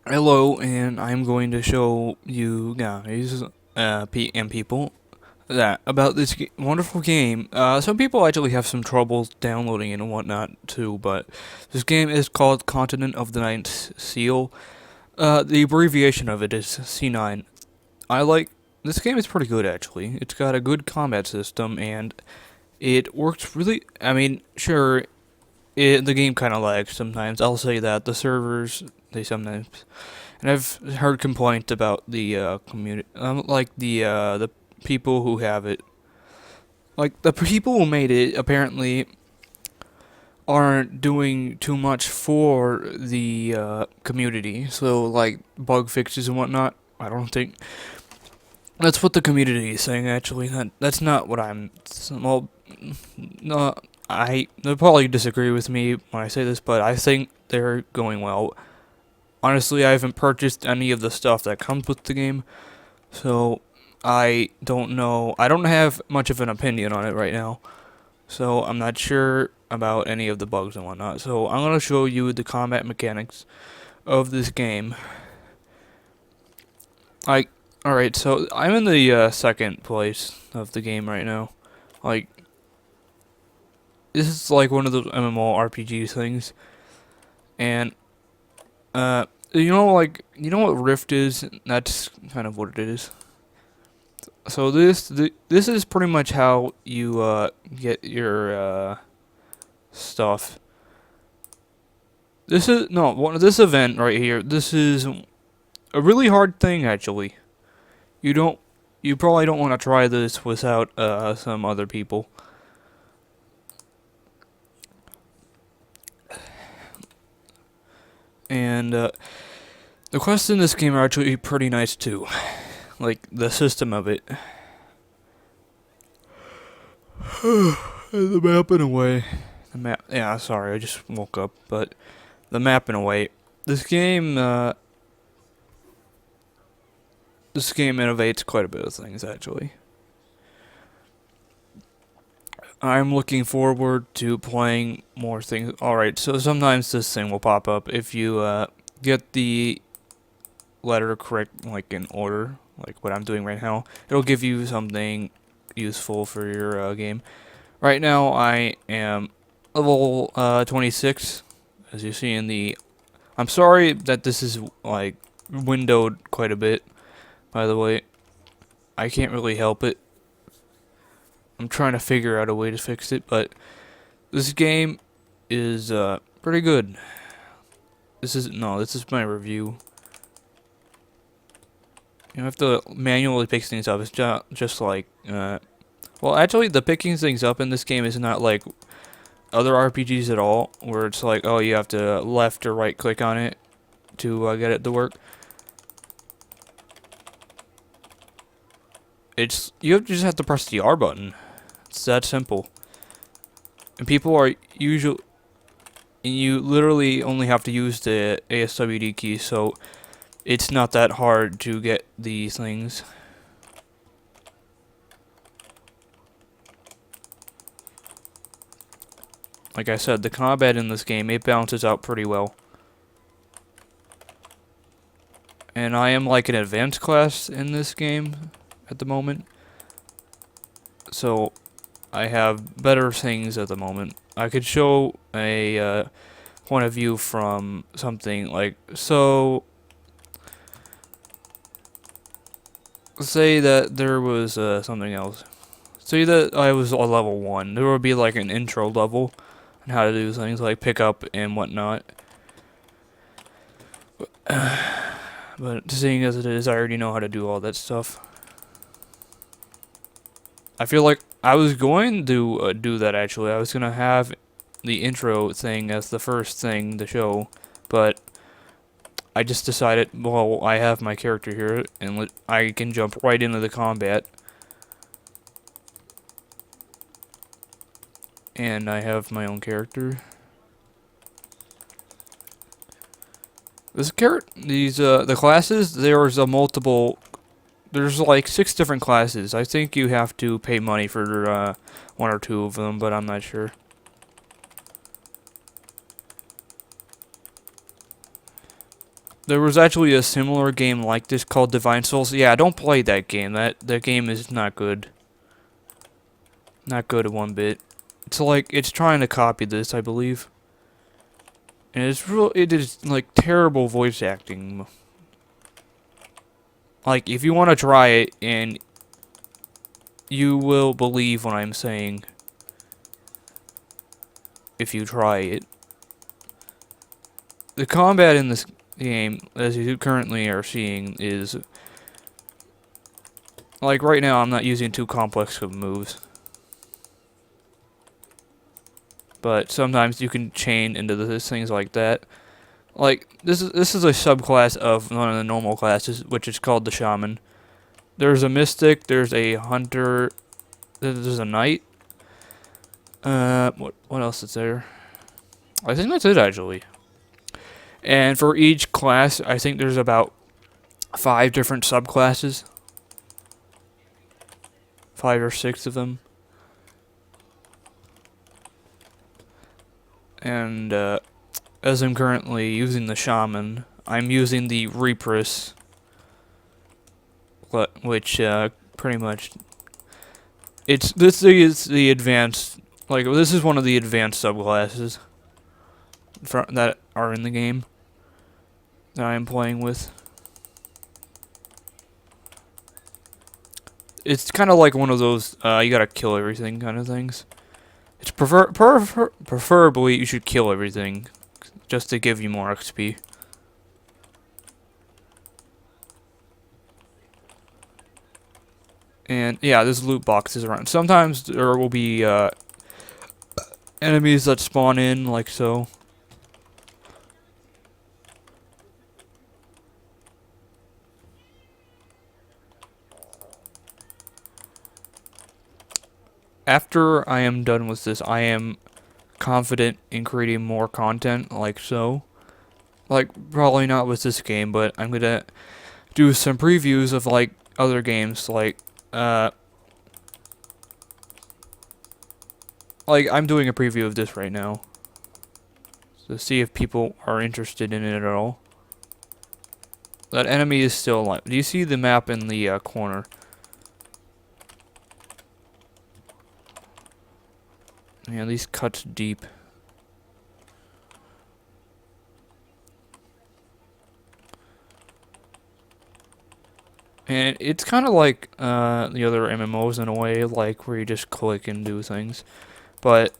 Hello, and I'm going to show you guys and people that about this wonderful game. Some people actually have some trouble downloading it and whatnot too, but this game is called Continent of the Ninth Seal. The abbreviation of it is C9. I like this game is pretty good actually. It's got a good combat system and it works really. I mean, sure, the game kind of lags sometimes. I'll say that the servers they sometimes. And I've heard complaints about the community, like the people who have it. Like the people who made it apparently aren't doing too much for the community. So like bug fixes and whatnot. I don't think that's what the community is saying. Actually, that's not what I'm. Well, no, they'll probably disagree with me when I say this, but I think they're going well. Honestly, I haven't purchased any of the stuff that comes with the game, so I don't know. I don't have much of an opinion on it right now, so I'm not sure about any of the bugs and whatnot. So I'm gonna show you the combat mechanics of this game. Like, alright, so I'm in the second place of the game right now. Like, this is like one of those MMORPG things, and you know what Rift is? That's kind of what it is. So this is pretty much how you get your stuff. This event right here. This is a really hard thing actually. You don't you probably don't want to try this without some other people. And the quests in this game are actually pretty nice too. Like the system of it. The map in a way. The map. Yeah, sorry, I just woke up, but the map in a way. This game. This game innovates quite a bit of things actually. I'm looking forward to playing more things. Alright, so sometimes this thing will pop up if you get the letter correct, like in order, like what I'm doing right now. It'll give you something useful for your game. Right now, I am level 26, as you see in the. I'm sorry that this is like windowed quite a bit. By the way, I can't really help it. I'm trying to figure out a way to fix it, but this game is pretty good. This is my review. You have to manually pick things up. It's just like well, actually, the picking things up in this game is not like other RPGs at all, where it's like, oh, you have to left or right click on it to get it to work. You just have to press the R button. It's that simple. And people are usually, and you literally only have to use the ASWD key, so it's not that hard to get these things. Like I said, the combat in this game, it balances out pretty well. And I am like an advanced class in this game at the moment. So I have better things at the moment. I could show a point of view from something like, so say that there was something else. Say that I was a level 1. There would be like an intro level on how to do things like pick up and whatnot. But seeing as it is, I already know how to do all that stuff. I feel like I was going to do that actually. I was going to have the intro thing as the first thing to show, but I just decided, well, I have my character here, and I can jump right into the combat. And I have my own character. The classes, there's there's like 6 different classes. I think you have to pay money for 1 or 2 of them, but I'm not sure. There was actually a similar game like this called Divine Souls. Yeah, don't play that game. That game is not good. Not good one bit. It's like it's trying to copy this, I believe. And it is like terrible voice acting. Like if you want to try it and you will believe what I'm saying if you try it. The combat in this game, as you currently are seeing, is like right now I'm not using too complex of moves. But sometimes you can chain into these things like that. Like this is a subclass of one of the normal classes, which is called the shaman. There's a mystic, there's a hunter, there's a knight. What else is there? I think that's it actually. And for each class, I think there's about 5 different subclasses. 5 or 6 of them. And as I'm currently using the shaman, I'm using the Reapress, which pretty much this is the advanced, like this is one of the advanced subclasses that are in the game that I'm playing with. It's kind of like one of those you gotta kill everything kind of things. It's preferably you should kill everything just to give you more XP. And yeah, there's loot boxes around. Sometimes there will be enemies that spawn in like so. After I am done with this, I am confident in creating more content like so. Like, probably not with this game, but I'm gonna do some previews of, like, other games, like, I'm doing a preview of this right now. To see if people are interested in it at all. That enemy is still alive. Do you see the map in the corner? Yeah, these cuts deep. And it's kind of like the other MMOs in a way, like where you just click and do things. But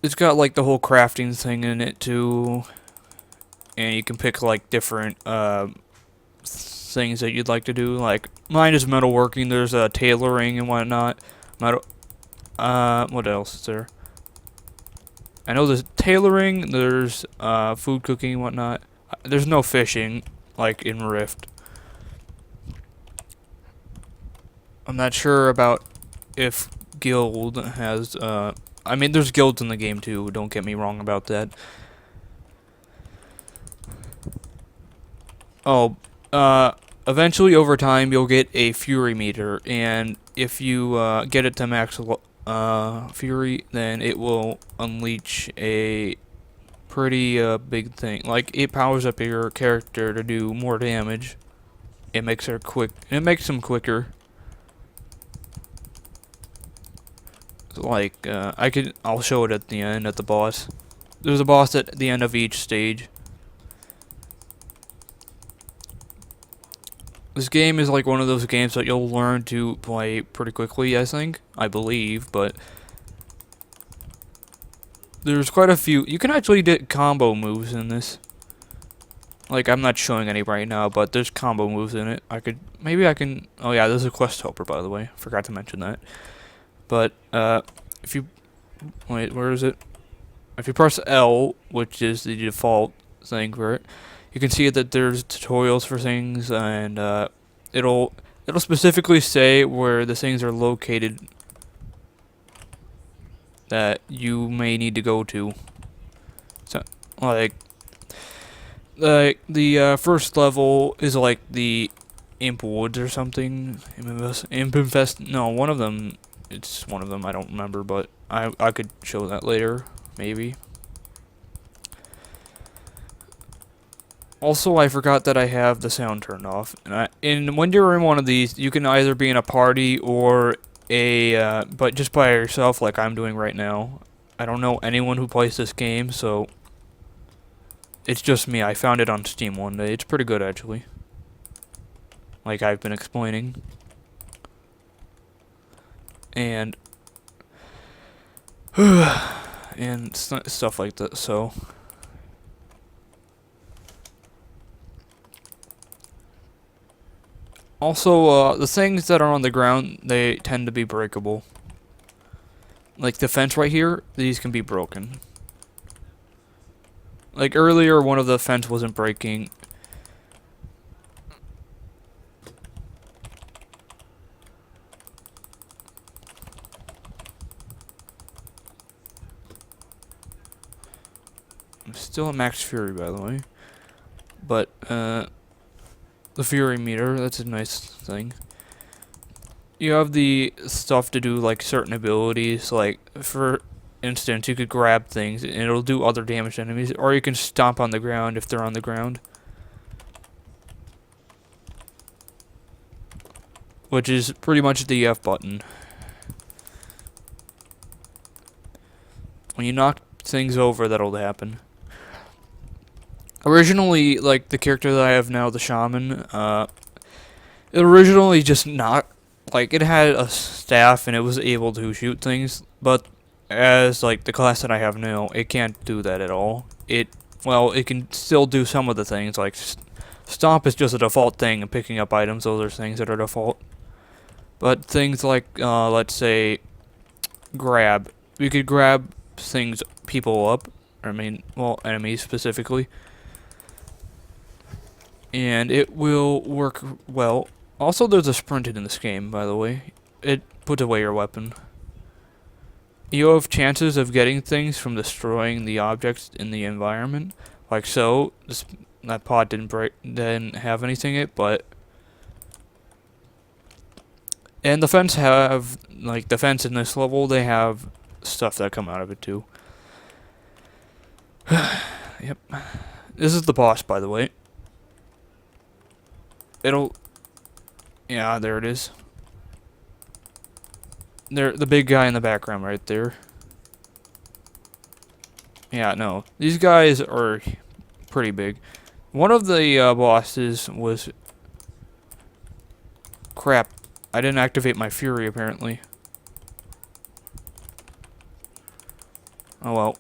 it's got like the whole crafting thing in it too. And you can pick like different things that you'd like to do. Like mine is metalworking. There's tailoring and whatnot. What else is there? I know there's tailoring. There's food cooking and whatnot. There's no fishing like in Rift. I'm not sure about if Guild has. I mean, there's guilds in the game too. Don't get me wrong about that. Oh, eventually over time you'll get a Fury meter, and if you get it to max Fury, then it will unleash a pretty big thing. Like it powers up your character to do more damage. It makes her quick. It makes them quicker. Like I'll show it at the end at the boss. There's a boss at the end of each stage. This game is like one of those games that you'll learn to play pretty quickly, I believe, but there's quite a few. You can actually get combo moves in this. Like, I'm not showing any right now, but there's combo moves in it. Maybe I can, oh yeah, there's a quest helper, by the way. Forgot to mention that. But, if you, wait, where is it? If you press L, which is the default thing for it, you can see that there's tutorials for things, and it'll specifically say where the things are located that you may need to go to. So, like the first level is like the Imp Woods or something. Imp Infest. No, one of them. It's one of them. I don't remember, but I could show that later, maybe. Also, I forgot that I have the sound turned off. And when you're in one of these, you can either be in a party or but just by yourself, like I'm doing right now. I don't know anyone who plays this game, so it's just me. I found it on Steam one day. It's pretty good, actually. Like I've been explaining. And and stuff like that. So also, the things that are on the ground, they tend to be breakable. Like the fence right here, these can be broken. Like earlier, one of the fence wasn't breaking. I'm still at max fury, by the way. But, the fury meter, that's a nice thing. You have the stuff to do, like, certain abilities. Like, for instance, you could grab things, and it'll do other damage to enemies. Or you can stomp on the ground if they're on the ground. Which is pretty much the F button. When you knock things over, that'll happen. Originally, like, the character that I have now, the Shaman, it originally just not, like, it had a staff and it was able to shoot things, but as, like, the class that I have now, it can't do that at all. Well, it can still do some of the things, like, Stomp is just a default thing, and picking up items, those are things that are default. But things like, let's say, grab. We could grab things, people up, enemies specifically. And it will work well. Also, there's a sprinted in this game, by the way. It puts away your weapon. You have chances of getting things from destroying the objects in the environment. Like so. That pod didn't have anything in it, but... And the fence the fence in this level, they have stuff that come out of it, too. Yep. This is the boss, by the way. Yeah, there it is. The big guy in the background right there. Yeah, no. These guys are pretty big. One of the bosses was... Crap. I didn't activate my fury, apparently. Oh well.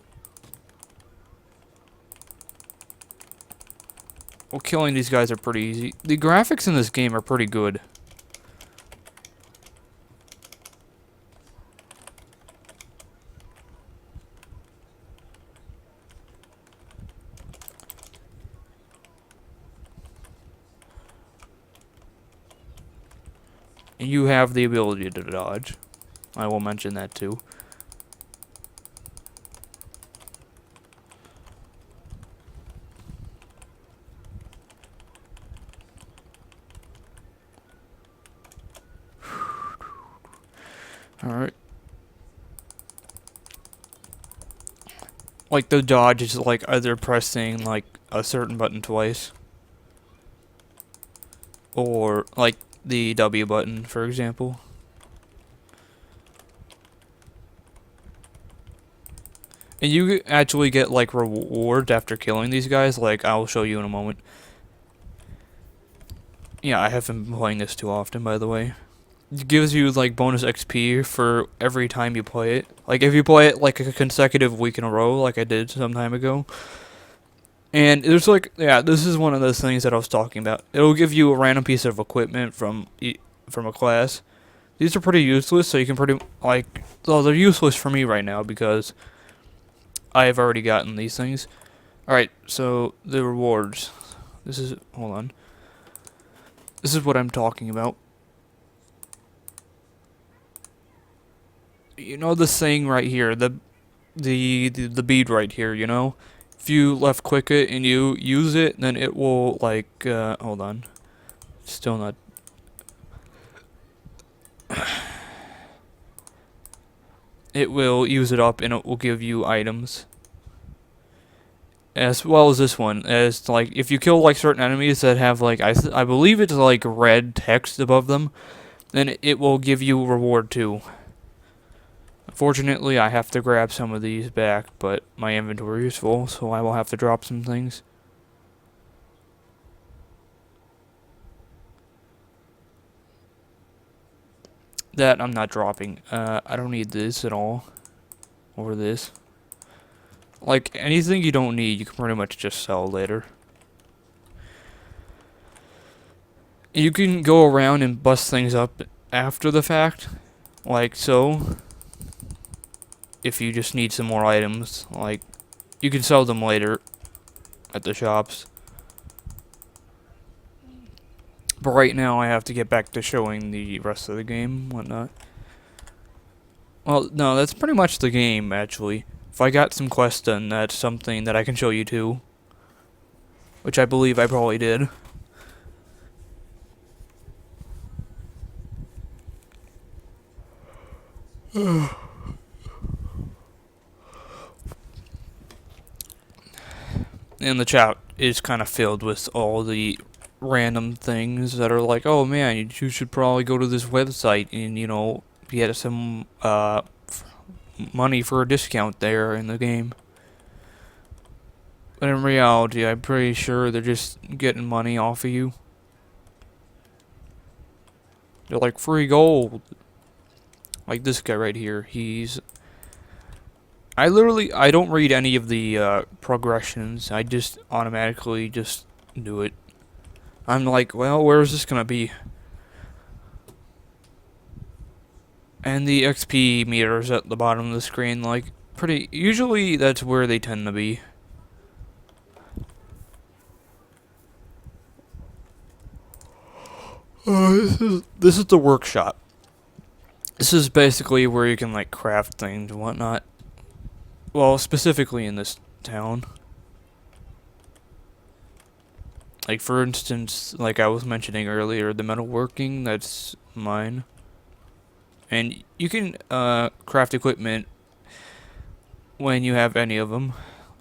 Well, killing these guys are pretty easy. The graphics in this game are pretty good. And you have the ability to dodge. I will mention that too. Alright. Like the dodge is like either pressing like a certain button twice. Or like the W button, for example. And you actually get like rewards after killing these guys, like I'll show you in a moment. Yeah, I haven't been playing this too often, by the way. It gives you like bonus XP for every time you play it. Like if you play it like a consecutive week in a row, like I did some time ago. And there's like, yeah, this is one of those things that I was talking about. It'll give you a random piece of equipment from a class. These are pretty useless, so you can well, they're useless for me right now because I have already gotten these things. Alright, so the rewards. Hold on. This is what I'm talking about. You know this thing right here, the bead right here, you know? If you left click it and you use it, then it will like hold on. Still not it will use it up and it will give you items. as well as this one. As like if you kill like certain enemies that have like I believe it's like red text above them, then it will give you a reward too. Unfortunately, I have to grab some of these back, but my inventory is full, so I will have to drop some things. That I'm not dropping. I don't need this at all. Or this. Like, anything you don't need, you can pretty much just sell later. You can go around and bust things up after the fact. Like so. If you just need some more items. Like, you can sell them later at the shops. But right now, I have to get back to showing the rest of the game, whatnot. Well, no, that's pretty much the game, actually. If I got some quests done, that's something that I can show you too. Which I believe I probably did. And the chat is kind of filled with all the random things that are like, oh man, you should probably go to this website and, you know, get some money for a discount there in the game. But in reality, I'm pretty sure they're just getting money off of you. They're like, free gold. Like this guy right here, I don't read any of the progressions. I just automatically just do it. I'm like, well, where is this gonna be? And the XP meters at the bottom of the screen, like, usually that's where they tend to be. This is the workshop. This is basically where you can, like, craft things and whatnot. Well, specifically in this town. Like, for instance, like I was mentioning earlier, the metalworking, that's mine. And you can craft equipment when you have any of them.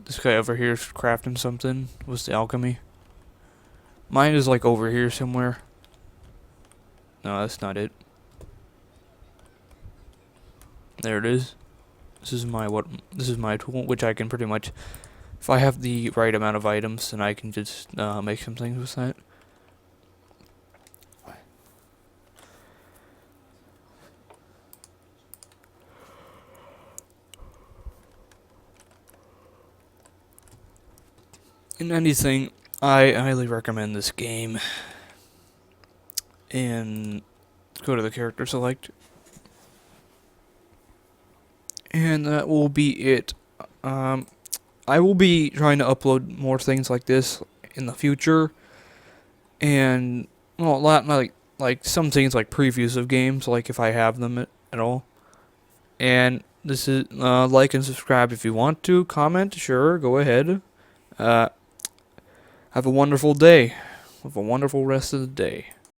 This guy over here is crafting something. What's the alchemy? Mine is like over here somewhere. No, that's not it. There it is. This is my tool, which I can pretty much, if I have the right amount of items, then I can just make some things with that. In anything, I highly recommend this game. And go to the character select. And that will be it. I will be trying to upload more things like this in the future. And, well, not like some things like previews of games, like if I have them at all. And this is, like and subscribe if you want to. Comment, sure, go ahead. Have a wonderful day. Have a wonderful rest of the day.